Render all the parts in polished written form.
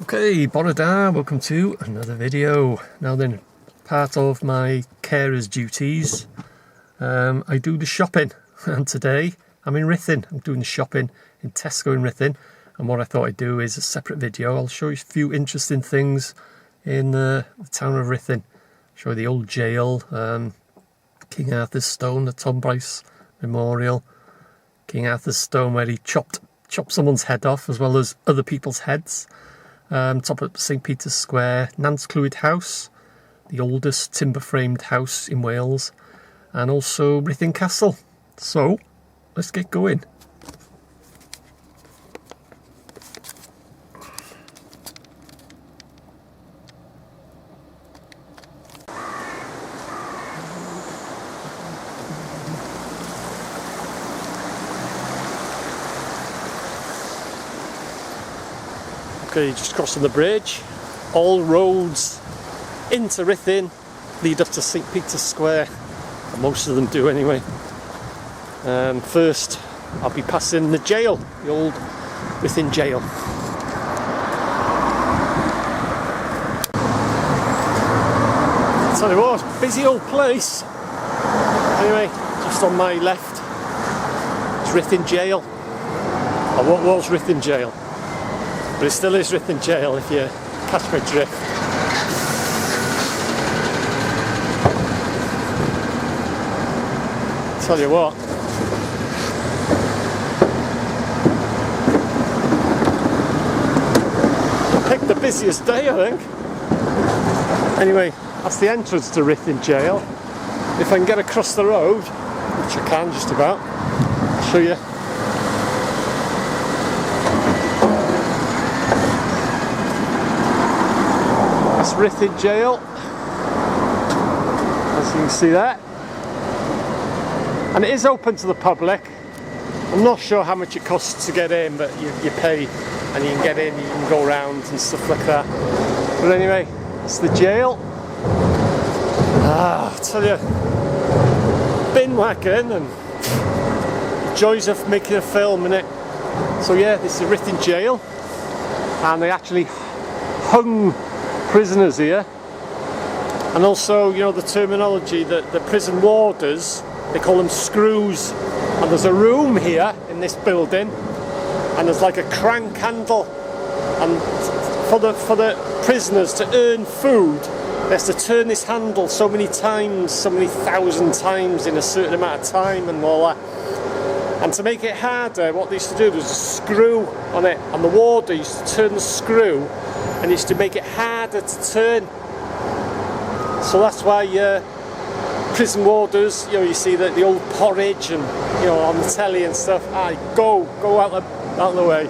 Okay, bore da, welcome to another video. Now then, part of my carer's duties, I do the shopping, and today I'm in Ruthin. I'm doing the shopping in Tesco in Ruthin, and what I thought I'd do is a separate video. I'll show you a few interesting things in the town of Ruthin. Show you the old jail, King Arthur's stone, the Tom Pryce memorial, King Arthur's stone where he chopped someone's head off as well as other people's heads. Top of St Peter's Square, Nantclwyd house, the oldest timber-framed house in Wales, and also Ruthin Castle. So, let's get going. Okay, just crossing the bridge. All roads into Ruthin lead up to St Peter's Square. Or most of them do anyway. First, I'll be passing the jail, the old Ruthin jail. Tell you what, busy old place. Anyway, just on my left, it's Ruthin jail. Or what was Ruthin jail. But it still is Ruthin jail if you catch my drift. Tell you what. I picked the busiest day, I think. Anyway, that's the entrance to Ruthin jail. If I can get across the road, which I can just about, I'll show you. Ruthin jail, as you can see there, and it is open to the public. I'm not sure how much it costs to get in, but you pay and you can get in, you can go around and stuff like that. But anyway, it's the jail. I tell you, bin wagon and joys of making a film, innit? So yeah, this is Ruthin jail, and they actually hung prisoners here, and also, you know, the terminology that the prison warders, they call them screws. And there's a room here in this building, and there's like a crank handle, and for the prisoners to earn food, they have to turn this handle so many times, so many thousand times in a certain amount of time and all that. And to make it harder, what they used to do was a screw on it, and the warder used to turn the screw and used to make it harder to turn. So that's why prison warders, you know, you see the old porridge and, you know, on the telly and stuff. Go out the way.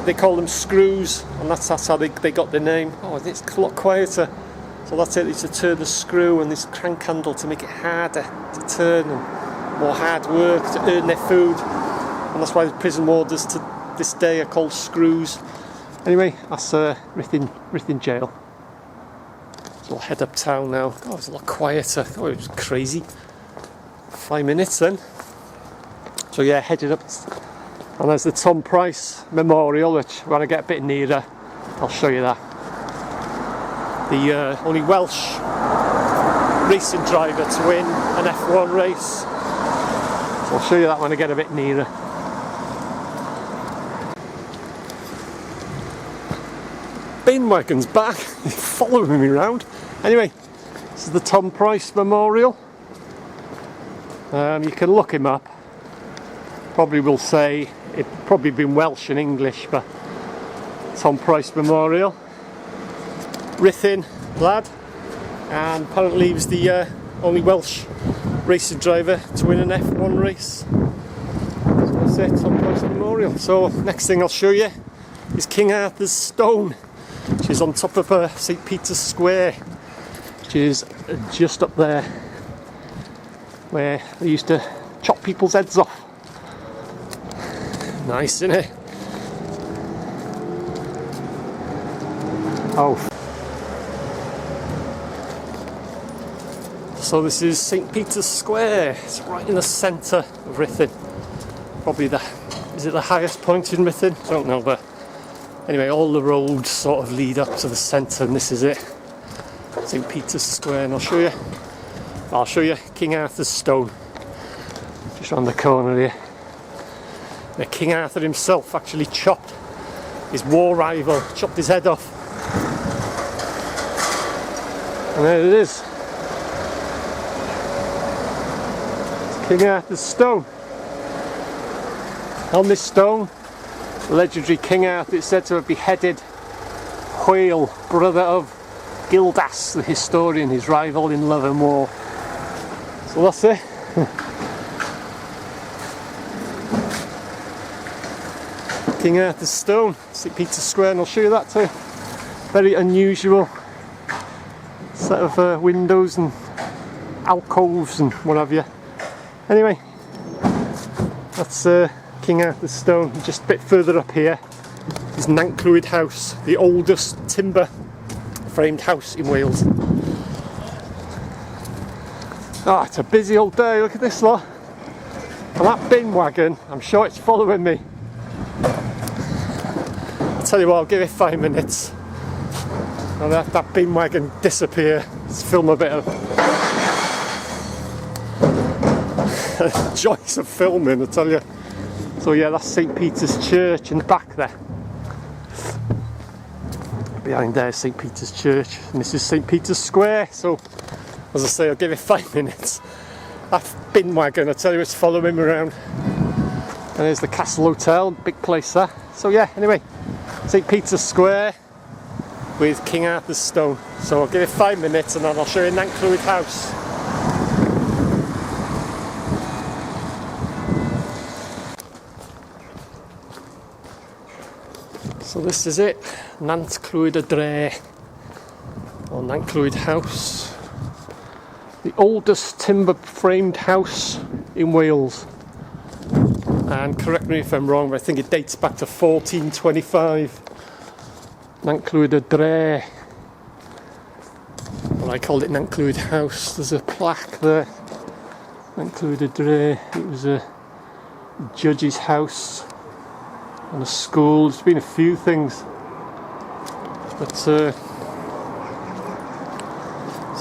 They call them screws, and that's how they got the name. Oh, it's a lot quieter. So that's it. It's to turn the screw and this crank handle to make it harder to turn and more hard work to earn their food. And that's why the prison warders to this day are called screws. Anyway, that's Ruthin jail. So we'll head up town now. Oh, it's a lot quieter. Oh, it was crazy. 5 minutes then. So yeah, headed up. And there's the Tom Pryce memorial, which when I get a bit nearer, I'll show you that. The only Welsh racing driver to win an F1 race. So I'll show you that when I get a bit nearer. Bin wagon's back, following me around. Anyway, this is the Tom Pryce memorial. You can look him up. Probably will say it probably been Welsh and English, but Tom Pryce memorial. Ruthin lad, and apparently he was the only Welsh racing driver to win an F1 race. So that's it, Tom Pryce memorial. So next thing I'll show you is King Arthur's stone. She's on top of St Peter's Square, which is just up there where they used to chop people's heads off. Nice, isn't it? Oh. So this is St Peter's Square. It's right in the centre of Ruthin. Probably is it the highest point in Ruthin? I don't know, but Anyway, all the roads sort of lead up to the centre, and this is it, St Peter's Square. And I'll show you King Arthur's stone just round the corner here. Now, King Arthur himself actually chopped his war rival, chopped his head off, and there it is. It's King Arthur's stone. On this stone, the legendary King Arthur is said to have beheaded Hwyl, brother of Gildas, the historian, his rival in love and war. So that's it. King Arthur's stone, St Peter's Square, and I'll show you that too. Very unusual set of windows and alcoves and what have you. Anyway, that's King Arthur's stone. Just a bit further up here is Nantclwyd House, the oldest timber framed house in Wales. Ah, it's a busy old day. Look at this lot. And that bin wagon, I'm sure it's following me. I'll tell you what, I'll give it 5 minutes and let that bin wagon disappear. Let's film a bit of joys of filming, I tell you. So yeah, that's St Peter's Church in the back there. Behind there is St Peter's Church, and this is St Peter's Square. So, as I say, I'll give it 5 minutes. That bin wagon, I tell you, it's following me around. And there's the Castle Hotel, big place there. So yeah, anyway, St Peter's Square with King Arthur's stone. So I'll give it 5 minutes and then I'll show you Nantclwyd House. So this is it, Nantclwyd y Dre, or Nantclwyd House. The oldest timber framed house in Wales. And correct me if I'm wrong, but I think it dates back to 1425. Nantclwyd y Dre. Well, I called it Nantclwyd House. There's a plaque there. Nantclwyd y Dre. It was a judge's house and a school. There's been a few things. But so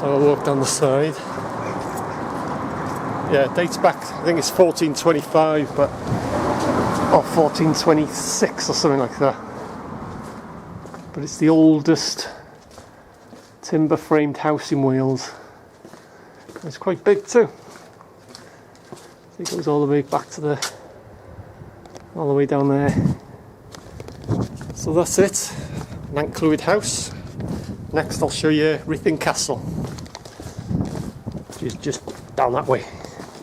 I'll walk down the side. Yeah, it dates back, I think it's 1425, but or 1426 or something like that. But it's the oldest timber framed house in Wales. It's quite big too. It goes all the way back to all the way down there. So that's it, Nantclwyd House. Next I'll show you Ruthin Castle, which is just down that way.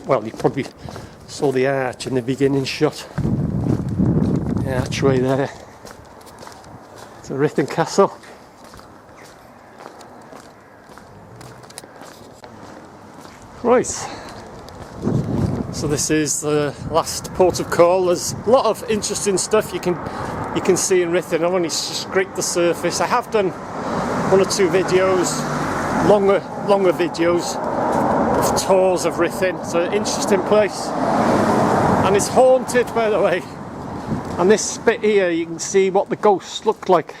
Well, you probably saw the arch in the beginning shot. The archway there. It's a Ruthin Castle. Right. So this is the last port of call. There's a lot of interesting stuff you can see in Ruthin. I've only scraped the surface. I have done 1 or 2 videos, longer videos of tours of Ruthin. It's an interesting place, and it's haunted, by the way. And this bit here, you can see what the ghosts look like.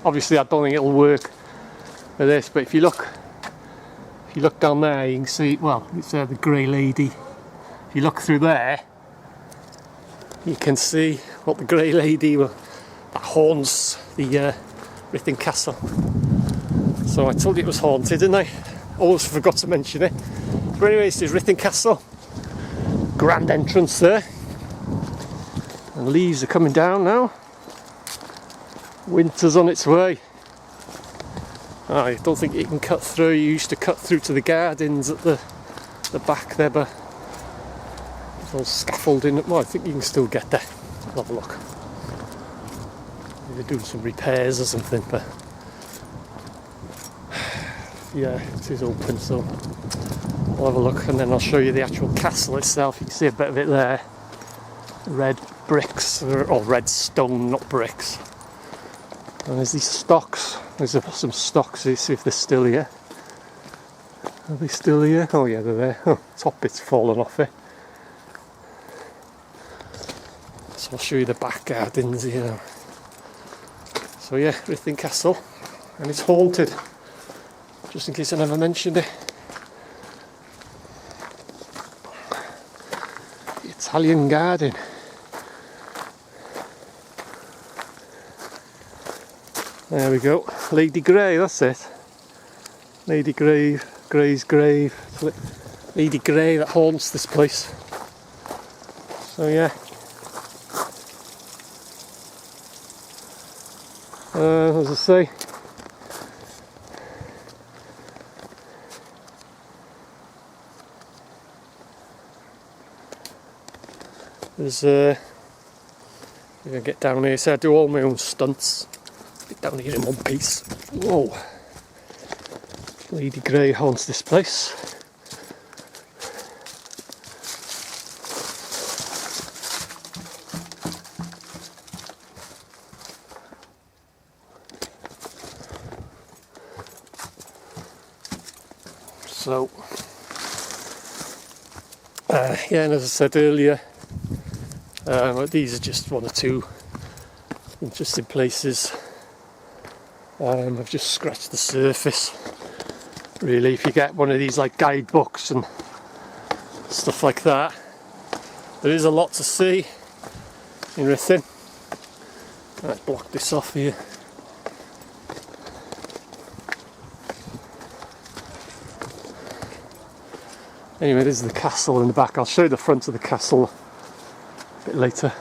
Obviously, I don't think it'll work for this, but if you look down there, you can see. Well, it's the Grey Lady. If you look through there, you can see what the Grey Lady that haunts the Ruthin Castle. So I told you it was haunted, didn't I? Almost forgot to mention it. But anyway, this is Ruthin Castle. Grand entrance there. And leaves are coming down now. Winter's on its way. I don't think you can cut through. You used to cut through to the gardens at the back there, but there's all scaffolding. Well, I think you can still get there. I'll have a look. They're doing some repairs or something, but yeah, it is open, so I'll have a look and then I'll show you the actual castle itself. You can see a bit of it there. Red bricks, or red stone, not bricks. And there's these stocks. There's some stocks. You see if they're still here. Are they still here? Oh yeah, they're there. Oh, top bit's fallen off it. So I'll show you the back gardens here. So yeah, Ruthin Castle, and it's haunted, just in case I never mentioned it. The Italian garden. There we go, Lady Grey, that's it. Lady Grey's grave. It's Lady Grey that haunts this place. So yeah. As I say, there's I'm gonna get down here, so I do all my own stunts. Get down here in one piece. Whoa! Lady Grey haunts this place. So, yeah, and as I said earlier, these are just one or two interesting places. I've just scratched the surface. Really, if you get one of these like guidebooks and stuff like that, there is a lot to see in Ruthin. Let's block this off here. Anyway, this is the castle in the back. I'll show you the front of the castle a bit later.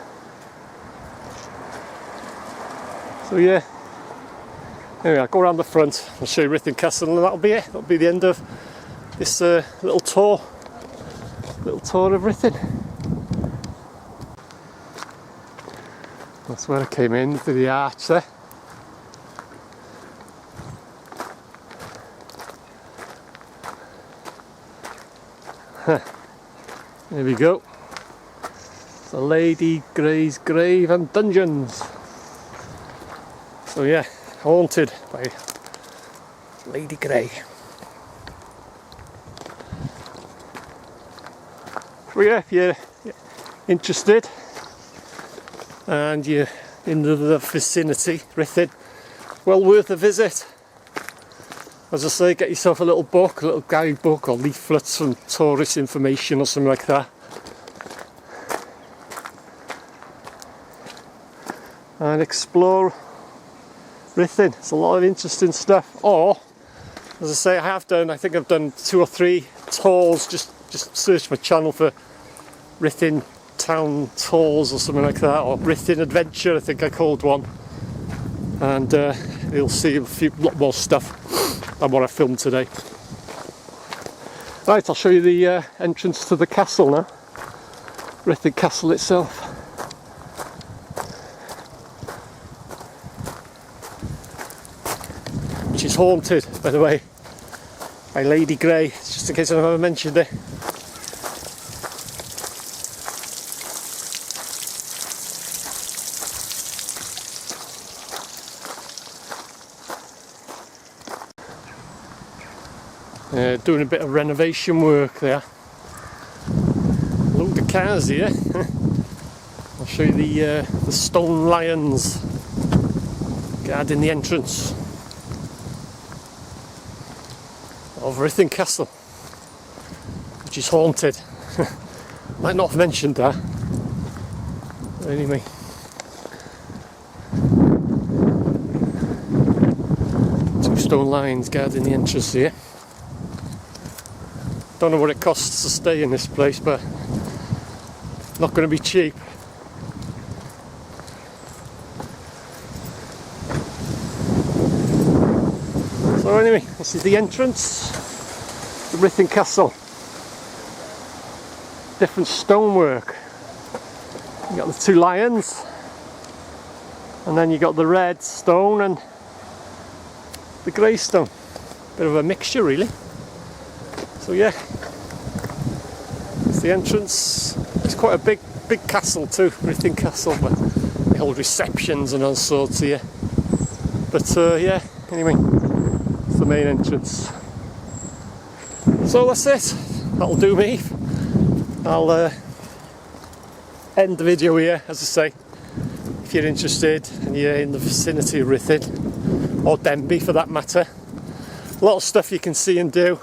So yeah, anyway, I'll go around the front, I'll show you Ruthin Castle, and that'll be it. That'll be the end of this little tour of Ruthin. That's where I came in, through the arch there. There we go. The Lady Grey's grave and dungeons. So yeah, haunted by Lady Grey. So yeah, if you're interested and you're in the vicinity, Ruthin, well worth a visit. As I say, get yourself a little book, a little guidebook or leaflets, some tourist information or something like that. And explore Ruthin. It's a lot of interesting stuff. Or, as I say, I think I've done 2 or 3 tours, just search my channel for Ruthin Town Tours or something like that, or Ruthin Adventure, I think I called one. And you'll see a lot more stuff than what I filmed today. Right, I'll show you the entrance to the castle now. Ruthin Castle itself. Which is haunted, by the way, by Lady Grey, just in case I've ever mentioned it. Doing a bit of renovation work there. Load of cars here. I'll show you the stone lions guarding the entrance of Ruthin Castle, which is haunted. Might not have mentioned that. Anyway. Two stone lions guarding the entrance here. Don't know what it costs to stay in this place, but not going to be cheap. So anyway, this is the entrance to Ruthin Castle. Different stonework. You got the 2 lions, and then you got the red stone and the grey stone. Bit of a mixture, really. So yeah, it's the entrance. It's quite a big castle too, Ruthin Castle, but they hold receptions and all sorts here. But yeah, anyway, it's the main entrance. So that's it. That'll do me. I'll end the video here, as I say. if you're interested and you're in the vicinity of Ruthin, or Denbigh for that matter. A lot of stuff you can see and do.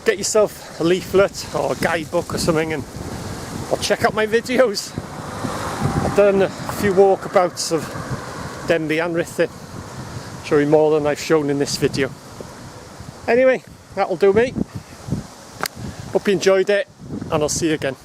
Get yourself a leaflet or a guidebook or something, and or check out my videos. I've done a few walkabouts of Denbigh and Ruthin, showing more than I've shown in this video. Anyway, that'll do me. Hope you enjoyed it, and I'll see you again.